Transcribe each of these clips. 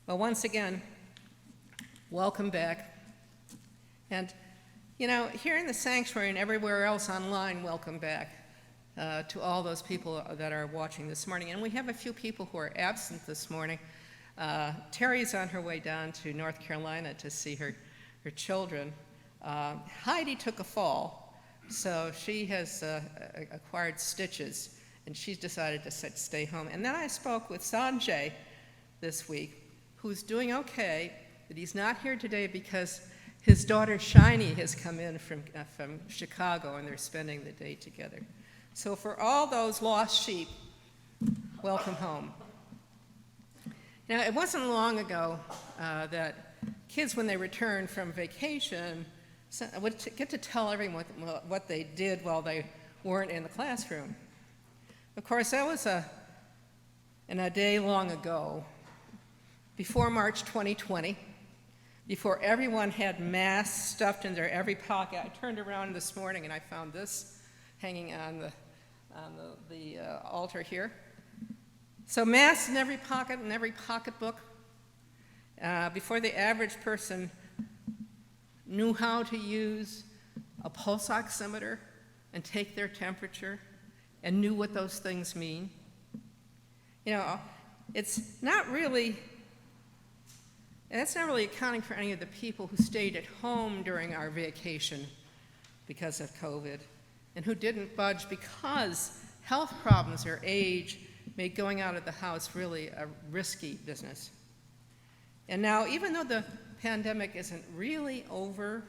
Well, once again, welcome back. And, here in the sanctuary and everywhere else online, welcome back to all those people that are watching this morning. And we have a few people who are absent this morning. Terry's on her way down to North Carolina to see her children. Heidi took a fall, so she has acquired stitches, and she's decided to stay home. And then I spoke with Sanjay this week, who's doing okay, but he's not here today because his daughter Shiny has come in from Chicago, and they're spending the day together. So for all those lost sheep, welcome home. Now, it wasn't long ago that kids, when they returned from vacation, would get to tell everyone what they did while they weren't in the classroom. Of course, that was in a day long ago, before March 2020, before everyone had masks stuffed in their every pocket. I turned around this morning and I found this hanging on the altar here. So masks in every pocket and every pocketbook. Before the average person knew how to use a pulse oximeter and take their temperature and knew what those things mean. It's not really, and that's not really accounting for any of the people who stayed at home during our vacation because of COVID and who didn't budge because health problems or age made going out of the house really a risky business. And now, even though the pandemic isn't really over,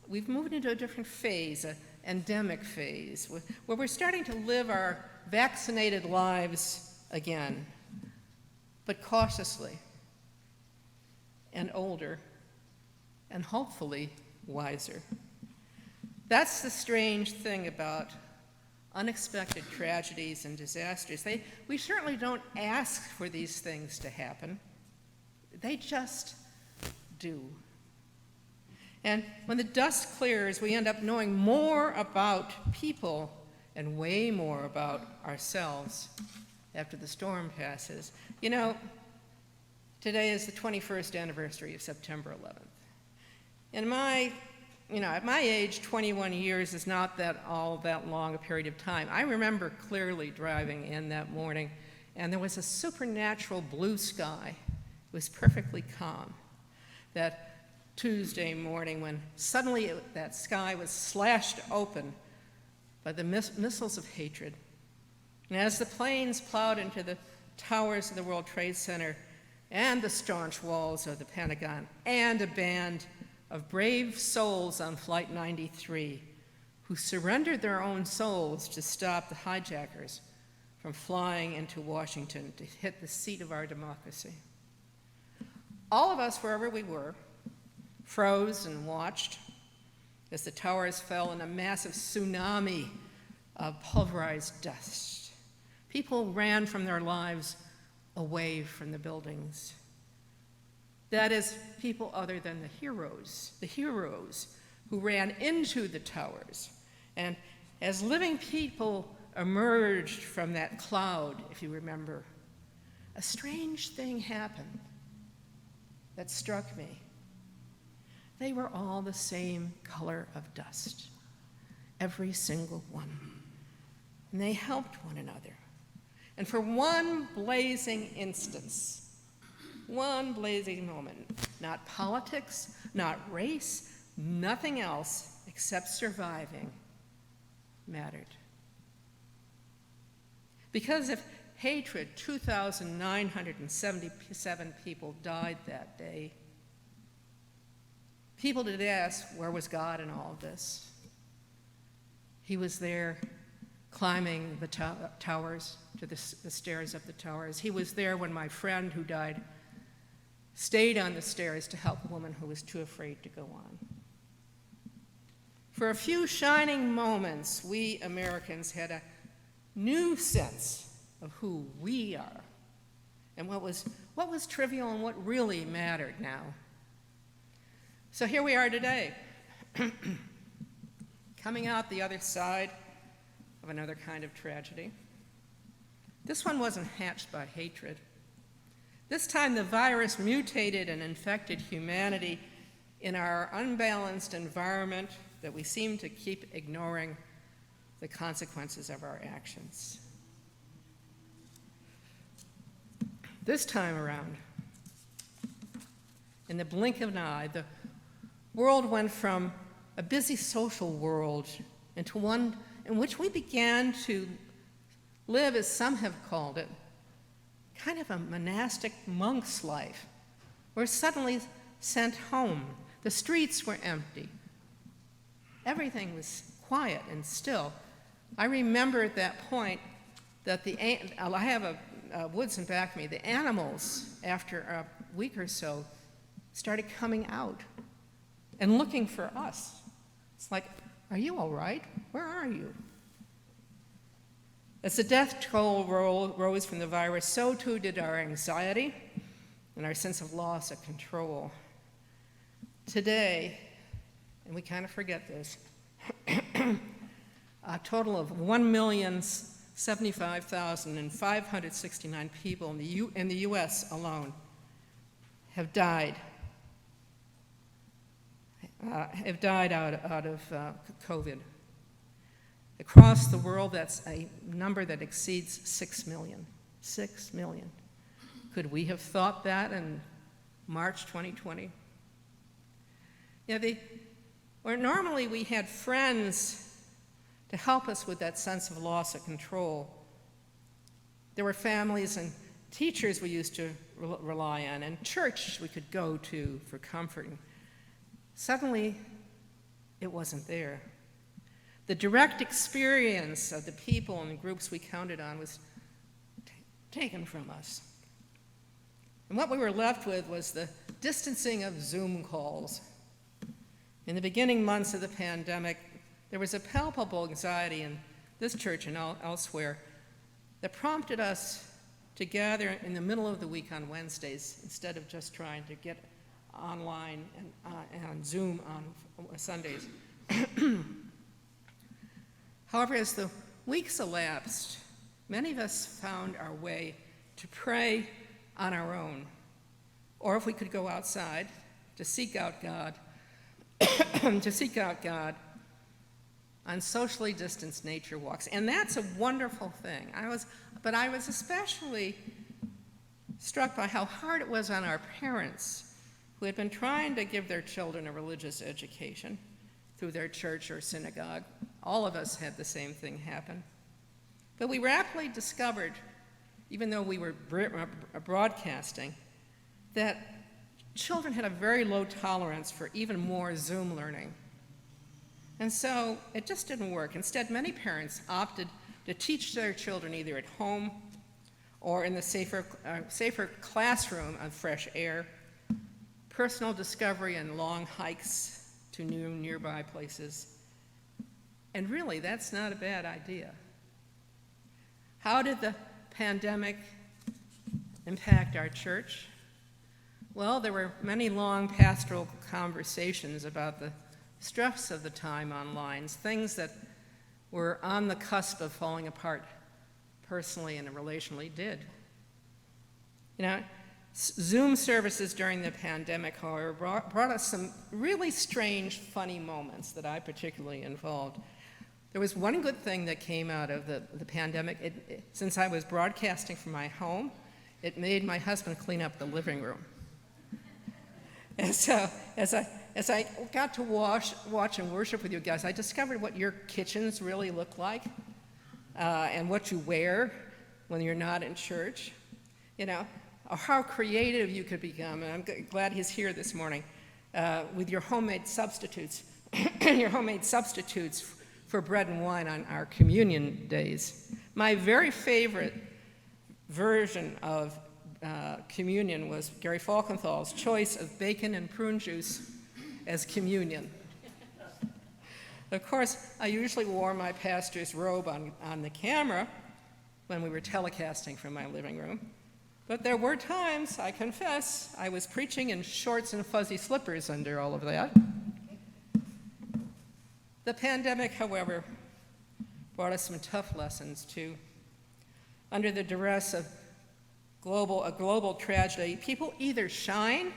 we've moved into a different phase, an endemic phase, where we're starting to live our vaccinated lives again, but cautiously and older and hopefully wiser. That's the strange thing about unexpected tragedies and disasters. We certainly don't ask for these things to happen. They just do. And when the dust clears, we end up knowing more about people and way more about ourselves after the storm passes. Today is the 21st anniversary of September 11th. And at my age, 21 years is not all that long a period of time. I remember clearly driving in that morning, and there was a supernatural blue sky. It was perfectly calm. That Tuesday morning when suddenly that sky was slashed open by the missiles of hatred. And as the planes plowed into the towers of the World Trade Center and the staunch walls of the Pentagon, and a band of brave souls on Flight 93 who surrendered their own souls to stop the hijackers from flying into Washington to hit the seat of our democracy. All of us, wherever we were, froze and watched as the towers fell in a massive tsunami of pulverized dust. People ran from their lives away from the buildings. That is, people other than the heroes who ran into the towers. And as living people emerged from that cloud, if you remember, a strange thing happened that struck me. They were all the same color of dust, every single one. And they helped one another. And for one blazing instance, one blazing moment, not politics, not race, nothing else except surviving mattered. Because of hatred, 2,977 people died that day. People did ask, where was God in all of this? He was there climbing the towers, to the stairs of the towers. He was there when my friend who died stayed on the stairs to help a woman who was too afraid to go on. For a few shining moments, we Americans had a new sense of who we are and what was trivial and what really mattered now. So here we are today, coming out the other side of another kind of tragedy. This one wasn't hatched by hatred. This time the virus mutated and infected humanity in our unbalanced environment that we seem to keep ignoring the consequences of our actions. This time around, in the blink of an eye, the world went from a busy social world into one in which we began to live, as some have called it, kind of a monastic monk's life. We're suddenly sent home. The streets were empty. Everything was quiet and still. I remember at that point that I have woods in back of me. The animals, after a week or so, started coming out and looking for us. It's like, are you all right? Where are you? As the death toll rose from the virus, so too did our anxiety and our sense of loss of control. Today, and we kind of forget this, a total of 1,075,569 people in the U.S. alone have died out of COVID. Across the world, that's a number that exceeds 6 million. 6 million. Could we have thought that in March 2020? Where normally we had friends to help us with that sense of loss of control. There were families and teachers we used to rely on, and church we could go to for comfort. Suddenly, it wasn't there. The direct experience of the people and the groups we counted on was taken from us. And what we were left with was the distancing of Zoom calls. In the beginning months of the pandemic, there was a palpable anxiety in this church and elsewhere that prompted us to gather in the middle of the week on Wednesdays instead of just trying to get online and on Zoom on Sundays. However, as the weeks elapsed, many of us found our way to pray on our own, or if we could go outside, to seek out God, on socially distanced nature walks. And that's a wonderful thing. But I was especially struck by how hard it was on our parents who had been trying to give their children a religious education through their church or synagogue. All of us had the same thing happen. But we rapidly discovered, even though we were broadcasting, that children had a very low tolerance for even more Zoom learning. And so it just didn't work. Instead, many parents opted to teach their children either at home or in the safer classroom on fresh air, personal discovery and long hikes to nearby places. And really, that's not a bad idea. How did the pandemic impact our church? Well, there were many long pastoral conversations about the stress of the time online, things that were on the cusp of falling apart personally and relationally did. Zoom services during the pandemic, however, brought us some really strange, funny moments that I particularly involved. There was one good thing that came out of the pandemic. Since I was broadcasting from my home, it made my husband clean up the living room. And so as I got to watch and worship with you guys, I discovered what your kitchens really look like and what you wear when you're not in church, or how creative you could become. And I'm glad he's here this morning with your homemade substitutes, for bread and wine on our communion days. My very favorite version of communion was Gary Falkenthal's choice of bacon and prune juice as communion. Of course, I usually wore my pastor's robe on the camera when we were telecasting from my living room. But there were times, I confess, I was preaching in shorts and fuzzy slippers under all of that. The pandemic, however, brought us some tough lessons too. Under the duress of a global tragedy, people either shine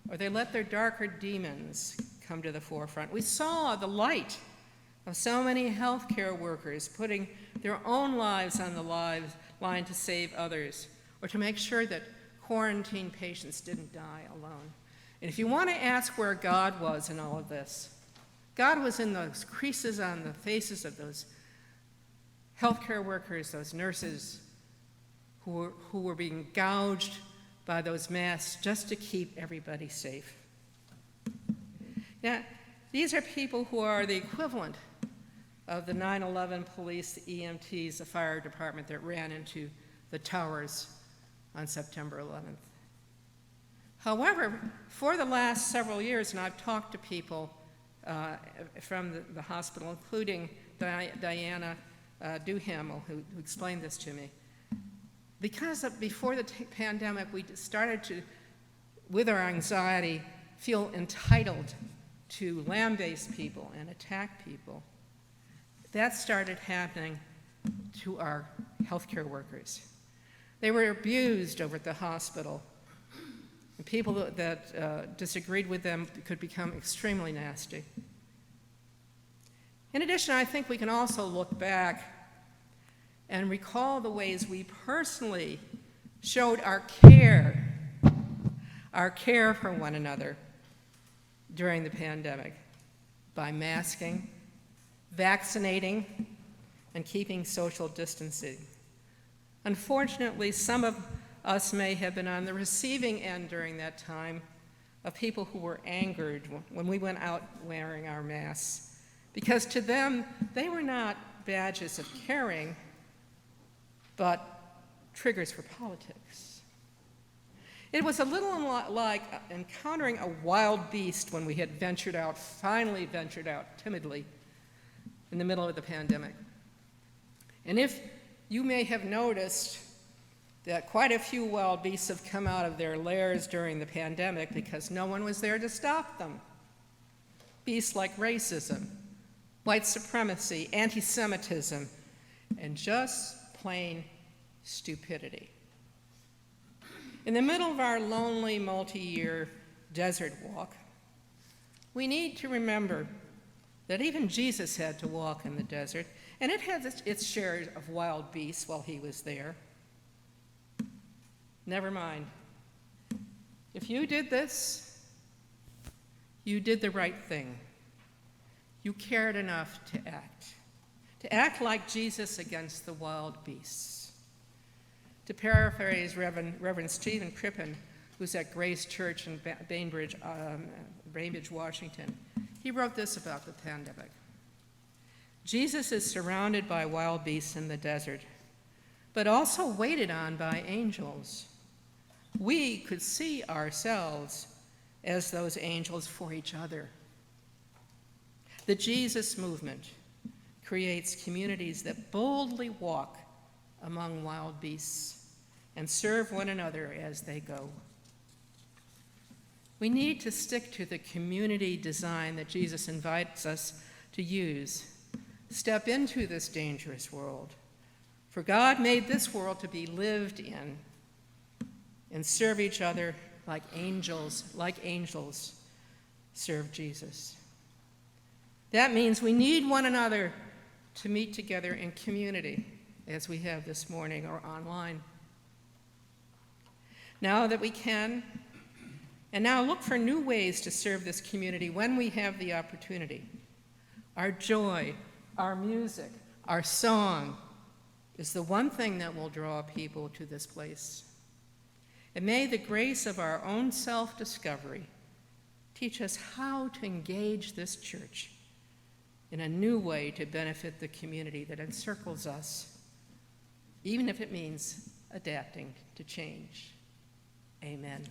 or they let their darker demons come to the forefront. We saw the light of so many healthcare workers putting their own lives on the line to save others, or to make sure that quarantine patients didn't die alone. And if you want to ask where God was in all of this, God was in those creases on the faces of those healthcare workers, those nurses who were being gouged by those masks just to keep everybody safe. Now, these are people who are the equivalent of the 9/11 police, the EMTs, the fire department that ran into the towers on September 11th. However, for the last several years, and I've talked to people from the hospital, including Diana Duhamel, who explained this to me, because before the pandemic, we started to, with our anxiety, feel entitled to lambaste people and attack people. That started happening to our healthcare workers. They were abused over at the hospital. And people that disagreed with them could become extremely nasty. In addition, I think we can also look back and recall the ways we personally showed our care for one another during the pandemic by masking, vaccinating, and keeping social distancing. Unfortunately, some of us may have been on the receiving end during that time of people who were angered when we went out wearing our masks, because to them, they were not badges of caring, but triggers for politics. It was a little like encountering a wild beast when we had finally ventured out timidly in the middle of the pandemic. And if you may have noticed that quite a few wild beasts have come out of their lairs during the pandemic because no one was there to stop them. Beasts like racism, white supremacy, anti-Semitism, and just plain stupidity. In the middle of our lonely multi-year desert walk, we need to remember that even Jesus had to walk in the desert, and it had its share of wild beasts while he was there. Never mind. If you did this, you did the right thing. You cared enough to act like Jesus against the wild beasts. To paraphrase Reverend Stephen Crippen, who's at Grace Church in Bainbridge, Washington, he wrote this about the pandemic. Jesus is surrounded by wild beasts in the desert, but also waited on by angels. We could see ourselves as those angels for each other. The Jesus movement creates communities that boldly walk among wild beasts and serve one another as they go. We need to stick to the community design that Jesus invites us to use. Step into this dangerous world. For God made this world to be lived in, and serve each other like angels serve Jesus. That means we need one another to meet together in community, as we have this morning or online. Now that we can, and now look for new ways to serve this community when we have the opportunity. Our joy, our music, our song is the one thing that will draw people to this place. And may the grace of our own self-discovery teach us how to engage this church in a new way to benefit the community that encircles us, even if it means adapting to change. Amen.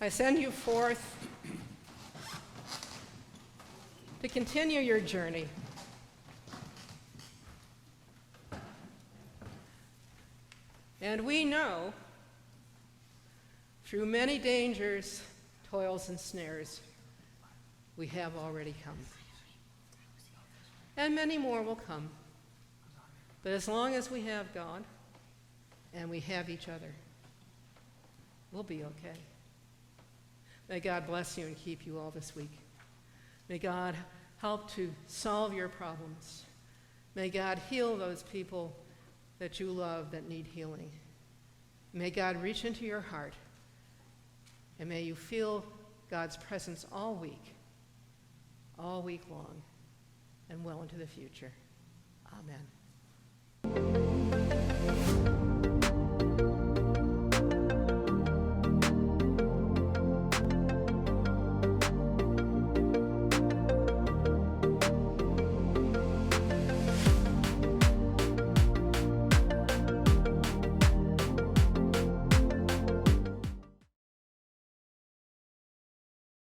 I send you forth to continue your journey. And we know, through many dangers, toils, and snares, we have already come. And many more will come. But as long as we have God and we have each other, we'll be okay. May God bless you and keep you all this week. May God help to solve your problems. May God heal those people that you love that need healing. May God reach into your heart, and may you feel God's presence all week long, and well into the future. Amen.